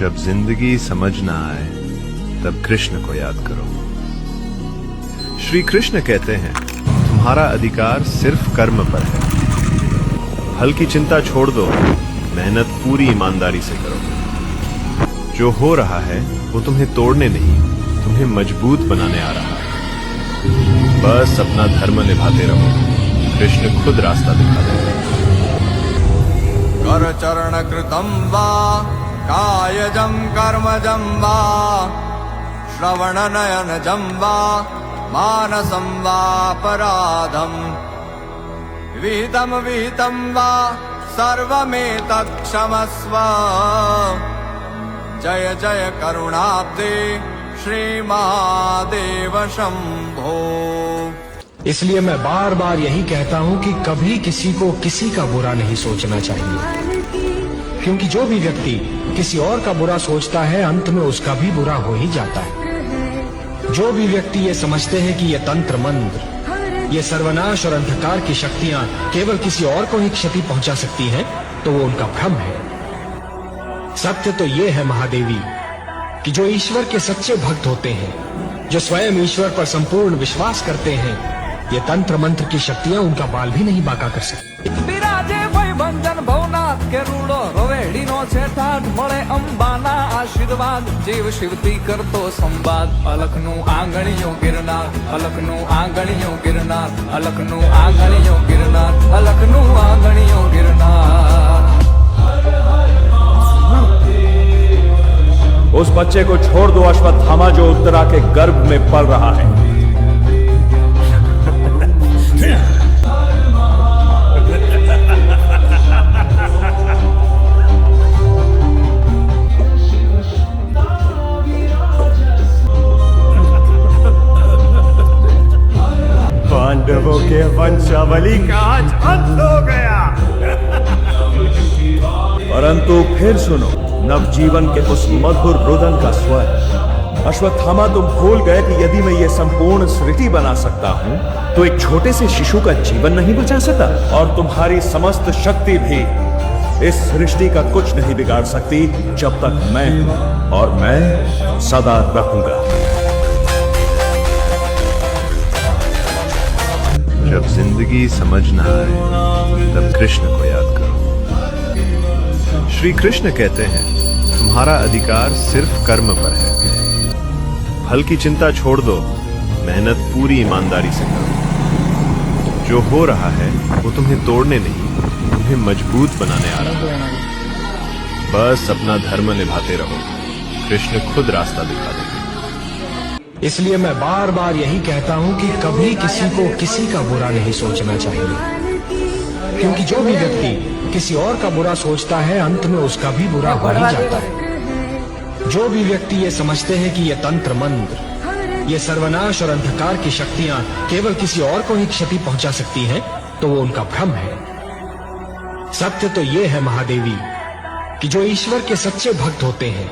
जब जिंदगी समझ ना आए तब कृष्ण को याद करो। श्री कृष्ण कहते हैं, तुम्हारा अधिकार सिर्फ कर्म पर है। फल की चिंता छोड़ दो, मेहनत पूरी ईमानदारी से करो। जो हो रहा है वो तुम्हें तोड़ने नहीं, तुम्हें मजबूत बनाने आ रहा है। बस अपना धर्म निभाते रहो, कृष्ण खुद रास्ता दिखा देंगे। कर चरण कृतं वा कायजं कर्मजं वा श्रवण नयनजं वा मानसं वापराधम् विहितं वा सर्वमेतत् क्षमस्व। जय जय करुणाब्दे श्री महादेव शंभो। इसलिए मैं बार बार यही कहता हूँ कि कभी किसी को किसी का बुरा नहीं सोचना चाहिए, क्योंकि जो भी व्यक्ति किसी और का बुरा सोचता है अंत में उसका भी बुरा हो ही जाता है। जो भी व्यक्ति ये समझते हैं कि ये तंत्र मंत्र, ये सर्वनाश और अंधकार की शक्तियां केवल किसी और को ही क्षति पहुंचा सकती हैं, तो वो उनका भ्रम है। सत्य तो ये है महादेवी कि जो ईश्वर के सच्चे भक्त होते हैं, जो स्वयं ईश्वर पर संपूर्ण विश्वास करते हैं, ये तंत्र मंत्र की शक्तियां उनका बाल भी नहीं बाका कर सकती। विराजे भयभंजन भवनाथ के रूड़ो रोवेड़ी नो छेठाठ मळे अंबाना आशीर्वाद जीव शिवती करतो संवाद। अलखनु आंगणियों गिरनार, अलखनु आंगणियों गिरनार, अलखनु आंगणियों गिरनार, अलखनु आंगणियों गिरनार। उस बच्चे को छोड़ दो अश्वत्थामा जो उत्तरा के गर्भ में पल रहा है। पांडवों के वंशावली का आज अंत हो गया। परंतु फिर सुनो नवजीवन के उस मधुर रुदन का स्वर। अश्वत्थामा, तुम भूल गए कि यदि मैं ये संपूर्ण सृष्टि बना सकता हूं तो एक छोटे से शिशु का जीवन नहीं बचा सकता, और तुम्हारी समस्त शक्ति भी इस सृष्टि का कुछ नहीं बिगाड़ सकती जब तक मैं हूं, और मैं सदा रहूंगा। जब जिंदगी समझ ना आए तब कृष्ण को याद करो। श्री कृष्ण कहते हैं, तुम्हारा अधिकार सिर्फ कर्म पर है। फल की चिंता छोड़ दो, मेहनत पूरी ईमानदारी से करो। जो हो रहा है वो तुम्हें तोड़ने नहीं, तुम्हें मजबूत बनाने आ रहा है। बस अपना धर्म निभाते रहो, कृष्ण खुद रास्ता दिखा देंगे। इसलिए मैं बार बार यही कहता हूँ कि कभी किसी को किसी का बुरा नहीं सोचना चाहिए, क्योंकि जो भी व्यक्ति किसी और का बुरा सोचता है अंत में उसका भी बुरा हो ही जाता है। जो भी व्यक्ति ये समझते हैं कि ये तंत्र मंत्र, ये सर्वनाश और अंधकार की शक्तियां केवल किसी और को ही क्षति पहुंचा सकती हैं, तो वो उनका भ्रम है। सत्य तो ये है महादेवी कि जो ईश्वर के सच्चे भक्त होते हैं,